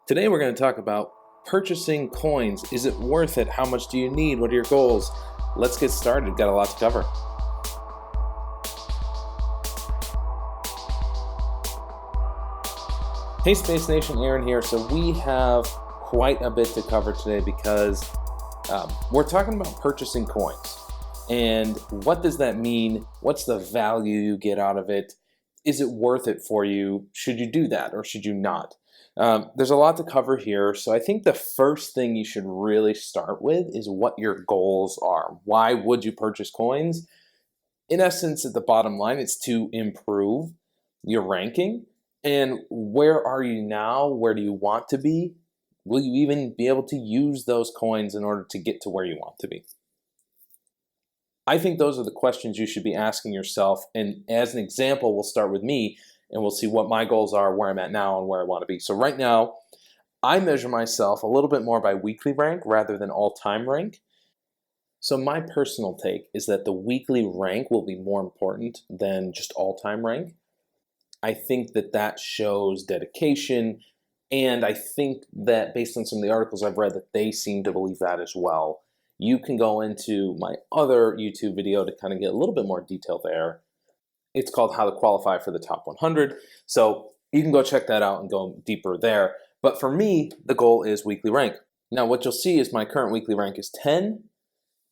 Today we're going to talk about purchasing coins. Is it worth it? How much do you need? What are your goals? Let's get started. Got a lot to cover. Hey Space Nation, Aaron here. So we have quite a bit to cover today because we're talking about purchasing coins. And what does that mean? What's the value you get out of it? Is it worth it for you? Should you do that or should you not? There's a lot to cover here. So I think the first thing you should really start with is what your goals are. Why would you purchase coins? In essence, at the bottom line, it's to improve your ranking. And where are you now? Where do you want to be? Will you even be able to use those coins in order to get to where you want to be? I think those are the questions you should be asking yourself. And as an example, we'll start with me and we'll see what my goals are, where I'm at now, and where I want to be. So right now, I measure myself a little bit more by weekly rank rather than all-time rank. So my personal take is that the weekly rank will be more important than just all-time rank. I think that shows dedication, and I think that based on some of the articles I've read that they seem to believe that as well. You can go into my other YouTube video to kind of get a little bit more detail there. It's called How to Qualify for the Top 100. So you can go check that out and go deeper there. But for me, the goal is weekly rank. Now what you'll see is my current weekly rank is 10.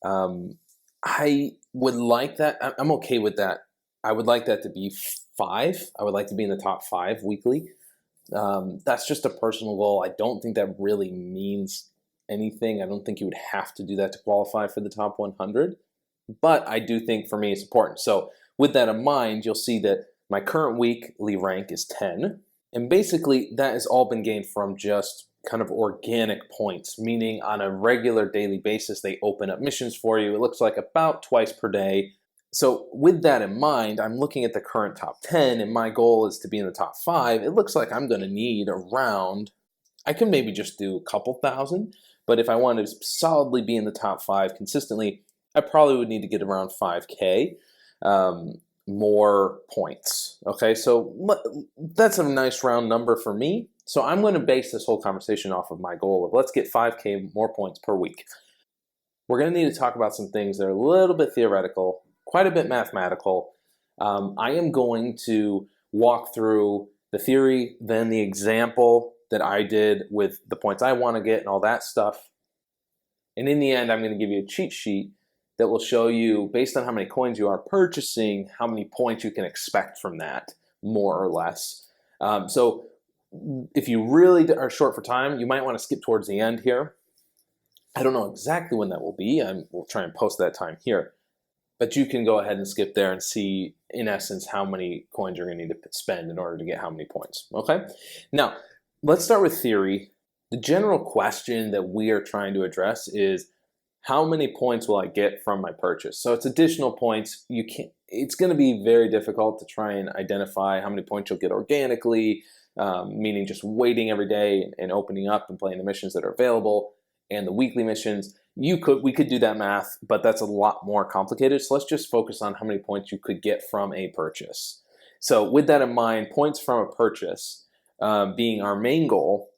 I would like that. I'm okay with that. I would like that to be 5. I would like to be in the top 5 weekly. That's just a personal goal. I don't think that really means anything. I don't think you would have to do that to qualify for the top 100, but I do think for me it's important. So with that in mind, you'll see that my current weekly rank is 10, and basically that has all been gained from just kind of organic points, meaning on a regular daily basis they open up missions for you. It looks like about twice per day. So with that in mind, I'm looking at the current top 10 and my goal is to be in the top 5. It looks like I'm going to need around, I can maybe just do a couple thousand, but if I wanted to solidly be in the top 5 consistently, I probably would need to get around 5K more points. Okay, so that's a nice round number for me. So I'm going to base this whole conversation off of my goal of let's get 5K more points per week. We're going to need to talk about some things that are a little bit theoretical, quite a bit mathematical. I am going to walk through the theory, then the example that I did with the points I want to get and all that stuff. And in the end, I'm going to give you a cheat sheet that will show you, based on how many coins you are purchasing, how many points you can expect from that, more or less. So if you really are short for time, you might want to skip towards the end here. I don't know exactly when that will be. We'll try and post that time here. But you can go ahead and skip there and see, in essence, how many coins you're going to need to spend in order to get how many points. Okay? Now, let's start with theory. The general question that we are trying to address is, how many points will I get from my purchase? So it's additional points. It's going to be very difficult to try and identify how many points you'll get organically, meaning just waiting every day and opening up and playing the missions that are available and the weekly missions. We could do that math, but that's a lot more complicated. So let's just focus on how many points you could get from a purchase. So with that in mind, points from a purchase being our main goal,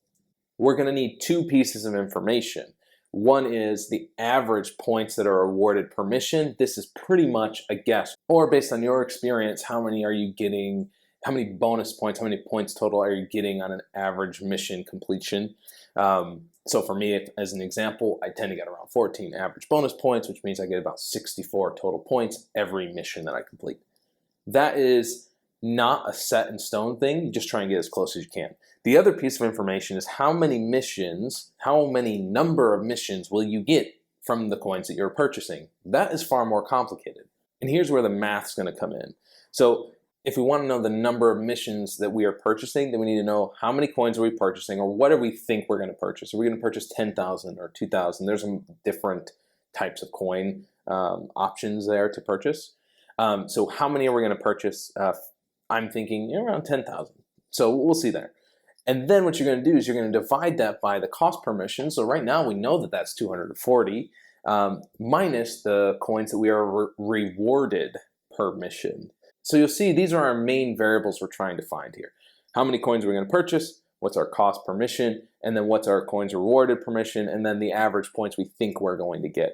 we're going to need 2 pieces of information. One is the average points that are awarded per mission. This is pretty much a guess, or based on your experience, how many are you getting, how many bonus points, how many points total are you getting on an average mission completion? So for me, as an example, I tend to get around 14 average bonus points, which means I get about 64 total points every mission that I complete. That is not a set in stone thing. You just try and get as close as you can. The other piece of information is how many number of missions will you get from the coins that you're purchasing? That is far more complicated. And here's where the math's going to come in. So if we want to know the number of missions that we are purchasing, then we need to know how many coins are we purchasing, or what do we think we're going to purchase? Are we going to purchase 10,000 or 2,000? There's some different types of coin options there to purchase. So how many are we going to purchase? I'm thinking around 10,000. So we'll see there. And then what you're going to do is you're going to divide that by the cost per mission. So right now we know that that's 240 minus the coins that we are rewarded per mission. So you'll see these are our main variables we're trying to find here. How many coins are we going to purchase? what's our cost per mission, and then what's our coins rewarded per mission, and then the average points we think we're going to get.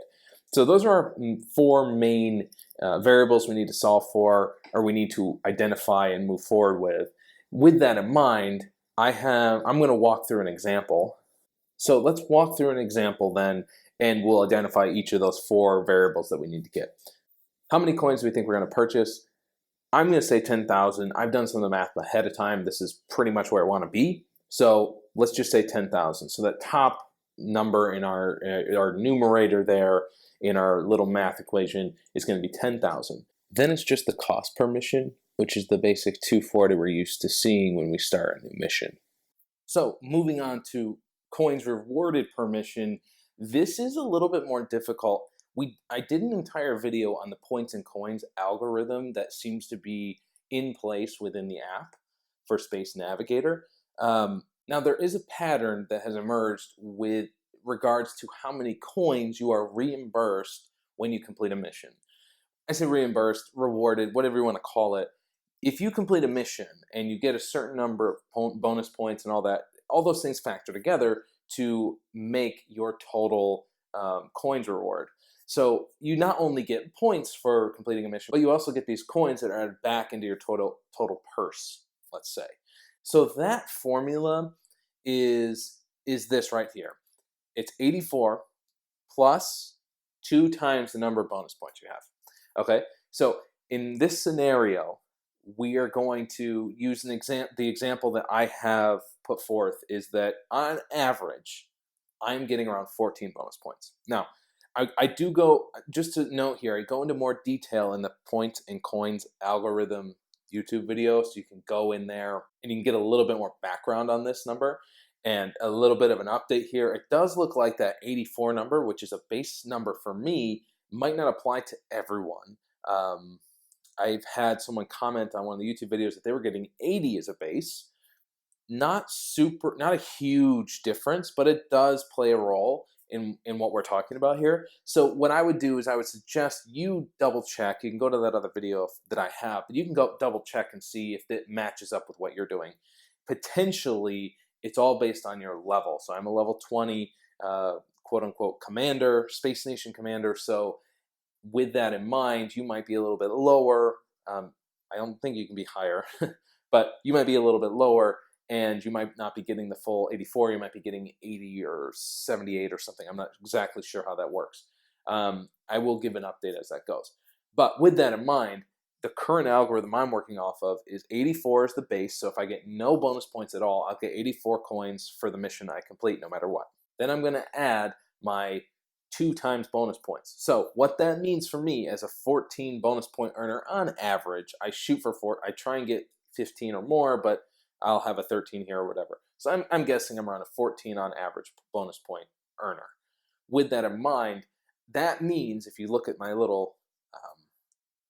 So those are our four main variables we need to solve for, or we need to identify and move forward with. With that in mind, I'm going to walk through an example. So let's walk through an example then, and we'll identify each of those four variables that we need to get. How many coins do we think we're going to purchase? I'm going to say 10,000. I've done some of the math ahead of time. This is pretty much where I want to be. So let's just say 10,000. So that top number in our numerator there in our little math equation is going to be 10,000. Then it's just the cost per mission, which is the basic 240 we're used to seeing when we start a new mission. So moving on to coins rewarded per mission, this is a little bit more difficult. I did an entire video on the points and coins algorithm that seems to be in place within the app for Space Navigator. Now there is a pattern that has emerged with regards to how many coins you are reimbursed when you complete a mission. I say reimbursed, rewarded, whatever you want to call it. If you complete a mission and you get a certain number of bonus points and all that, all those things factor together to make your total coins reward. So you not only get points for completing a mission, but you also get these coins that are added back into your total purse, let's say. So that formula is this right here. It's 84 plus 2 times the number of bonus points you have. Okay, so in this scenario, we are going to use the example that I have put forth is that on average, I'm getting around 14 bonus points. Now, I do go, just to note here, I go into more detail in the points and coins algorithm YouTube video, so you can go in there and you can get a little bit more background on this number and a little bit of an update here. It does look like that 84 number, which is a base number for me, might not apply to everyone. I've had someone comment on one of the YouTube videos that they were getting 80 as a base. Not a huge difference, but it does play a role in what we're talking about here. So what I would do is I would suggest you double check. You can go to that other video that I have, but you can go double check and see if it matches up with what you're doing. Potentially, it's all based on your level. So I'm a level 20, quote unquote, commander, Space Nation commander. So with that in mind, you might be a little bit lower. I don't think you can be higher, but you might be a little bit lower. And you might not be getting the full 84, you might be getting 80 or 78 or something. I'm not exactly sure how that works. I will give an update as that goes. But with that in mind, the current algorithm I'm working off of is 84 as the base. So if I get no bonus points at all, I'll get 84 coins for the mission I complete no matter what. Then I'm going to add my 2 times bonus points. So what that means for me as a 14 bonus point earner on average, I shoot for 4. I try and get 15 or more, but I'll have a 13 here or whatever. So I'm guessing I'm around a 14 on average bonus point earner. With that in mind, that means if you look at my little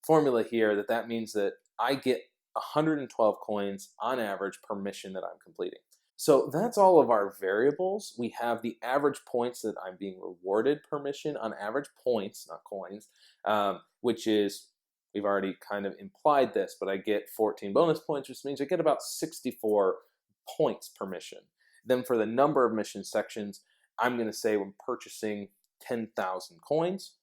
formula here, that means that I get 112 coins on average per mission that I'm completing. So that's all of our variables. We have the average points that I'm being rewarded per mission on average points, not coins, which is, we've already kind of implied this, but I get 14 bonus points, which means I get about 64 points per mission. Then for the number of mission sections, I'm going to say when purchasing 10,000 coins,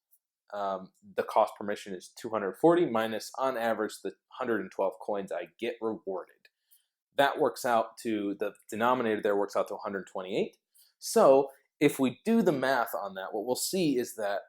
the cost per mission is 240 minus, on average, the 112 coins I get rewarded. That works out to, the denominator there works out to 128. So if we do the math on that, what we'll see is that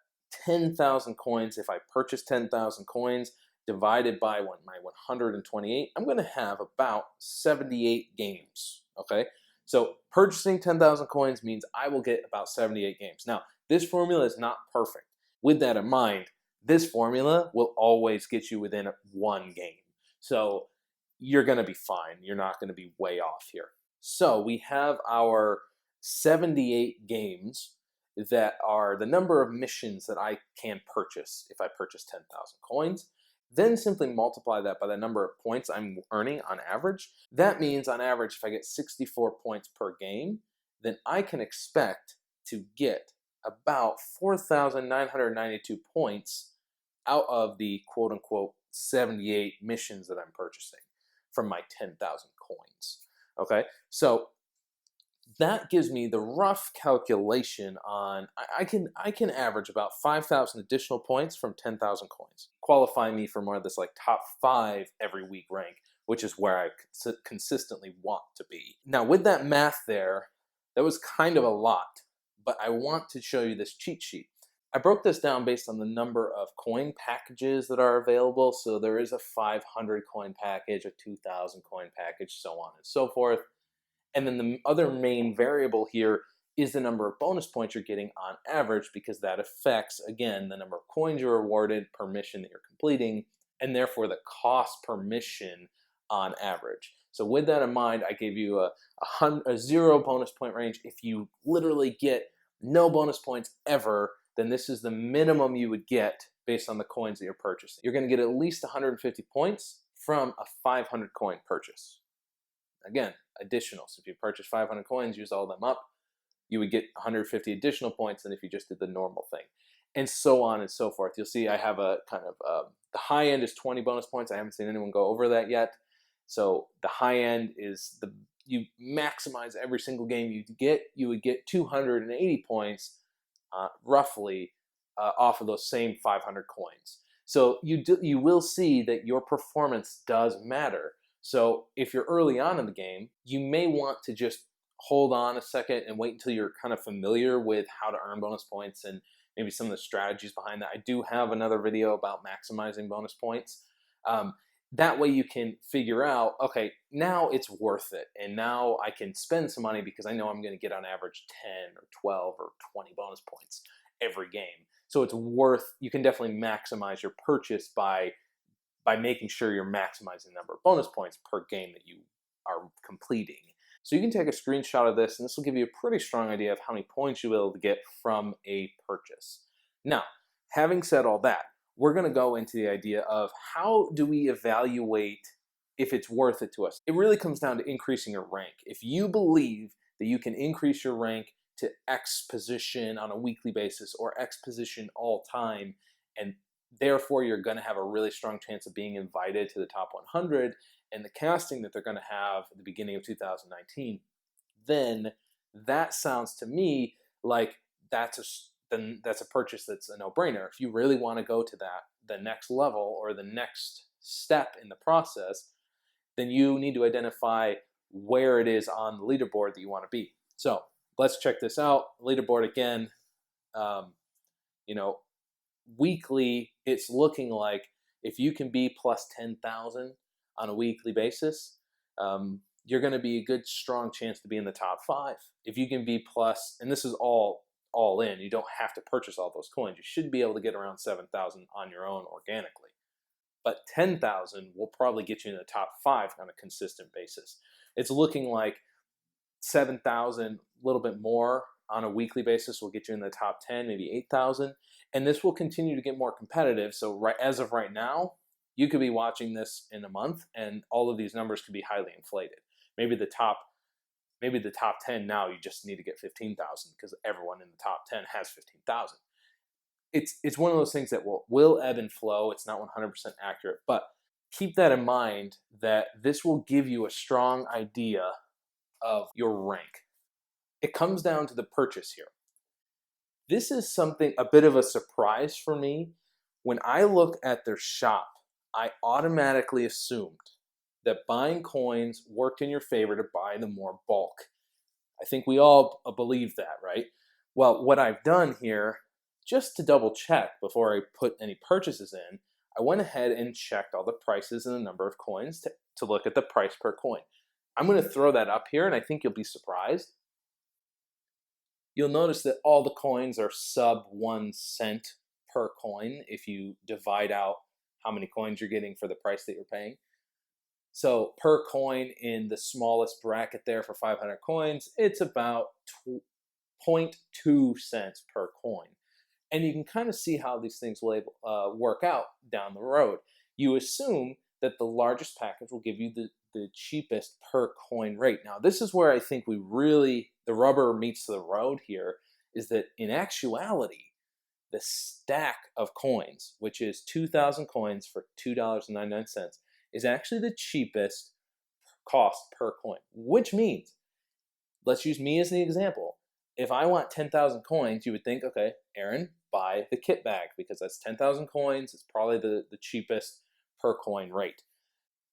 10,000 coins, if I purchase 10,000 coins divided by my 128, I'm going to have about 78 games, okay? So purchasing 10,000 coins means I will get about 78 games. Now, this formula is not perfect. With that in mind, this formula will always get you within 1 game. So you're going to be fine. You're not going to be way off here. So we have our 78 games that are the number of missions that I can purchase if I purchase 10,000 coins. Then simply multiply that by the number of points I'm earning on average. That means on average, if I get 64 points per game, then I can expect to get about 4,992 points out of the quote unquote 78 missions that I'm purchasing from my 10,000 coins. Okay, so that gives me the rough calculation on I can average about 5,000 additional points from 10,000 coins, qualifying me for more of this like top 5 every week rank, which is where I consistently want to be. Now with that math there, that was kind of a lot, but I want to show you this cheat sheet. I broke this down based on the number of coin packages that are available. So there is a 500 coin package, a 2,000 coin package, so on and so forth. And then the other main variable here is the number of bonus points you're getting on average, because that affects, again, the number of coins you're awarded per mission that you're completing, and therefore the cost per mission on average. So with that in mind, I gave you a 0 bonus point range. If you literally get no bonus points ever, then this is the minimum you would get based on the coins that you're purchasing. You're going to get at least 150 points from a 500 coin purchase. Again, additional. So if you purchase 500 coins, use all of them up, you would get 150 additional points than if you just did the normal thing. And so on and so forth. You'll see I have a kind of, the high end is 20 bonus points. I haven't seen anyone go over that yet. So the high end is you maximize every single game you would get 280 points roughly off of those same 500 coins. So you will see that your performance does matter. So if you're early on in the game, you may want to just hold on a second and wait until you're kind of familiar with how to earn bonus points and maybe some of the strategies behind that. I do have another video about maximizing bonus points. That way you can figure out, okay, now it's worth it. And now I can spend some money because I know I'm going to get on average 10 or 12 or 20 bonus points every game. So it's worth, you can definitely maximize your purchase by making sure you're maximizing the number of bonus points per game that you are completing. So you can take a screenshot of this, and this will give you a pretty strong idea of how many points you'll be able to get from a purchase. Now, having said all that, we're going to go into the idea of how do we evaluate if it's worth it to us. It really comes down to increasing your rank. If you believe that you can increase your rank to X position on a weekly basis or X position all time, and therefore you're going to have a really strong chance of being invited to the top 100 and the casting that they're going to have at the beginning of 2019, then that sounds to me like that's a purchase that's a no-brainer. If you really want to go to the next level or the next step in the process, then you need to identify where it is on the leaderboard that you want to be. So let's check this out. Leaderboard again, weekly, it's looking like if you can be plus 10,000 on a weekly basis, you're going to be a good, strong chance to be in the top 5. If you can be plus, and this is all in, you don't have to purchase all those coins. You should be able to get around 7,000 on your own organically. But 10,000 will probably get you in the top 5 on a consistent basis. It's looking like 7,000, a little bit more on a weekly basis will get you in the top 10, maybe 8,000. And this will continue to get more competitive. So as of right now, you could be watching this in a month and all of these numbers could be highly inflated. Maybe the top 10 now, you just need to get 15,000 because everyone in the top 10 has 15,000. It's one of those things that will ebb and flow. It's not 100% accurate, but keep that in mind that this will give you a strong idea of your rank. It comes down to the purchase here. This is a bit of a surprise for me. When I look at their shop, I automatically assumed that buying coins worked in your favor to buy them more bulk. I think we all believe that, right? Well, what I've done here, just to double check before I put any purchases in, I went ahead and checked all the prices and the number of coins to look at the price per coin. I'm going to throw that up here, and I think you'll be surprised. You'll notice that all the coins are sub 1 cent per coin if you divide out how many coins you're getting for the price that you're paying. So per coin in the smallest bracket there for 500 coins, it's about 0.2 cents per coin. And you can kind of see how these things will work out down the road. You assume that the largest package will give you the cheapest per coin rate. Now, this is where I think the rubber meets the road here, is that in actuality, the stack of coins, which is 2,000 coins for $2.99, is actually the cheapest cost per coin, which means let's use me as the example. If I want 10,000 coins, you would think, okay, Aaron, buy the kit bag because that's 10,000 coins. It's probably the cheapest per coin rate.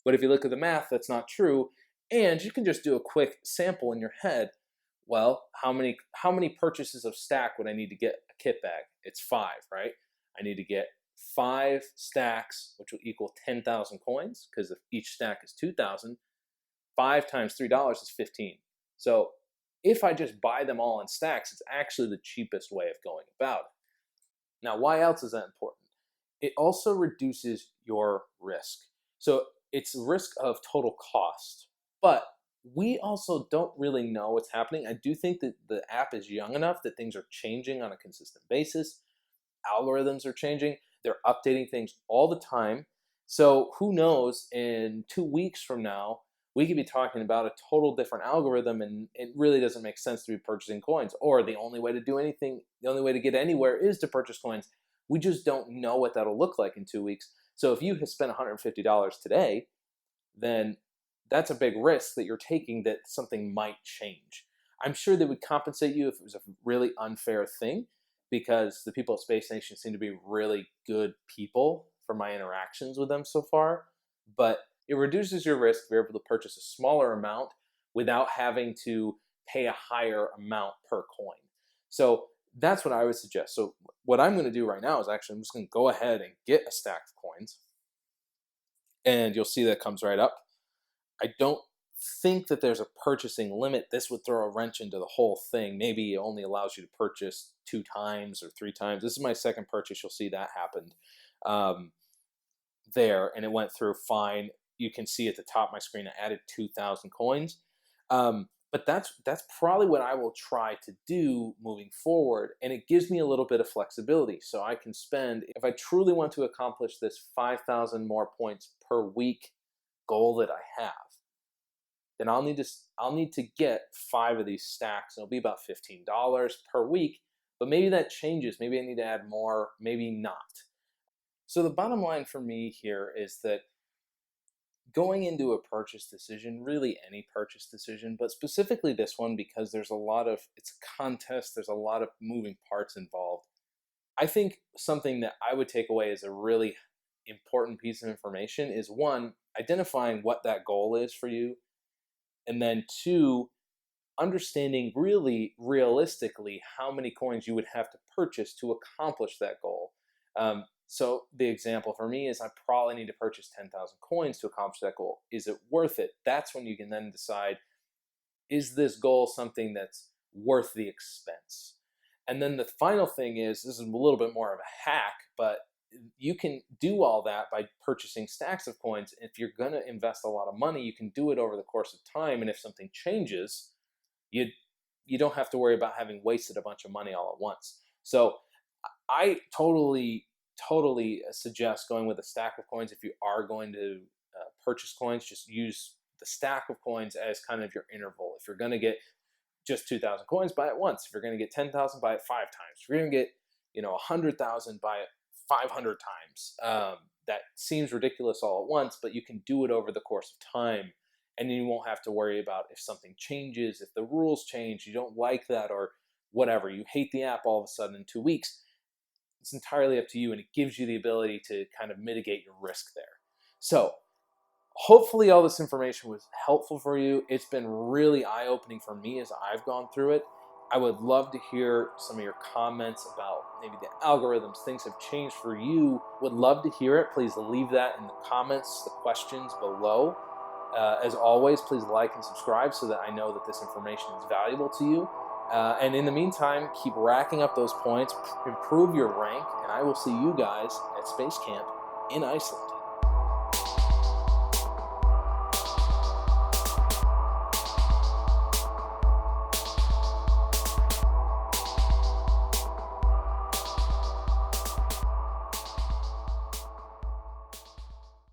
But if you look at the math, that's not true. And you can just do a quick sample in your head. Well, how many purchases of stack would I need to get a kit bag? It's 5, right? I need to get 5 stacks, which will equal 10,000 coins, because if each stack is 2,000, 5 times $3 is 15. So if I just buy them all in stacks, it's actually the cheapest way of going about it. Now, why else is that important? It also reduces your risk. So it's risk of total cost, but we also don't really know what's happening. I do think that the app is young enough that things are changing on a consistent basis. Algorithms are changing. They're updating things all the time. So who knows, in 2 weeks from now, we could be talking about a total different algorithm and it really doesn't make sense to be purchasing coins. Or the only way to do anything, the only way to get anywhere is to purchase coins. We just don't know what that'll look like in 2 weeks. So if you have spent $150 today, then that's a big risk that you're taking that something might change. I'm sure they would compensate you if it was a really unfair thing, because the people at Space Nation seem to be really good people from my interactions with them so far. But it reduces your risk if you're able to purchase a smaller amount without having to pay a higher amount per coin. So that's what I would suggest. So what I'm going to do right now is actually I'm just going to go ahead and get a stack of coins. And you'll see that comes right up. I don't think that there's a purchasing limit. This would throw a wrench into the whole thing. Maybe it only allows you to purchase 2 times or 3 times. This is my second purchase. You'll see that happened there, and it went through fine. You can see at the top of my screen, I added 2,000 coins. But that's probably what I will try to do moving forward, and it gives me a little bit of flexibility. So I can spend, if I truly want to accomplish this 5,000 more points per week goal that I have, then I'll need to get 5 of these stacks. It'll be about $15 per week, but maybe that changes. Maybe I need to add more, maybe not. So the bottom line for me here is that going into a purchase decision, really any purchase decision, but specifically this one because it's a contest, there's a lot of moving parts involved. I think something that I would take away as a really important piece of information is, 1, identifying what that goal is for you, and then 2, understanding really realistically how many coins you would have to purchase to accomplish that goal. So the example for me is I probably need to purchase 10,000 coins to accomplish that goal. Is it worth it? That's when you can then decide, is this goal something that's worth the expense? And then the final thing is, this is a little bit more of a hack, but you can do all that by purchasing stacks of coins. If you're going to invest a lot of money, you can do it over the course of time. And if something changes, you don't have to worry about having wasted a bunch of money all at once. So I totally suggest going with a stack of coins. If you are going to purchase coins, just use the stack of coins as kind of your interval. If you're going to get just 2,000 coins, buy it once. If you're going to get 10,000, buy it 5 times. If you're going to get 100,000, buy it 500 times. That seems ridiculous all at once, but you can do it over the course of time, and you won't have to worry about if something changes, if the rules change, you don't like that, or whatever. You hate the app all of a sudden in 2 weeks. It's entirely up to you, and it gives you the ability to kind of mitigate your risk there. So hopefully all this information was helpful for you. It's been really eye-opening for me as I've gone through it. I would love to hear some of your comments about maybe the algorithms, things have changed for you. Would love to hear it. Please leave that in the comments, the questions below. As always, please like and subscribe so that I know that this information is valuable to you. And in the meantime, keep racking up those points, improve your rank, and I will see you guys at Space Camp in Iceland.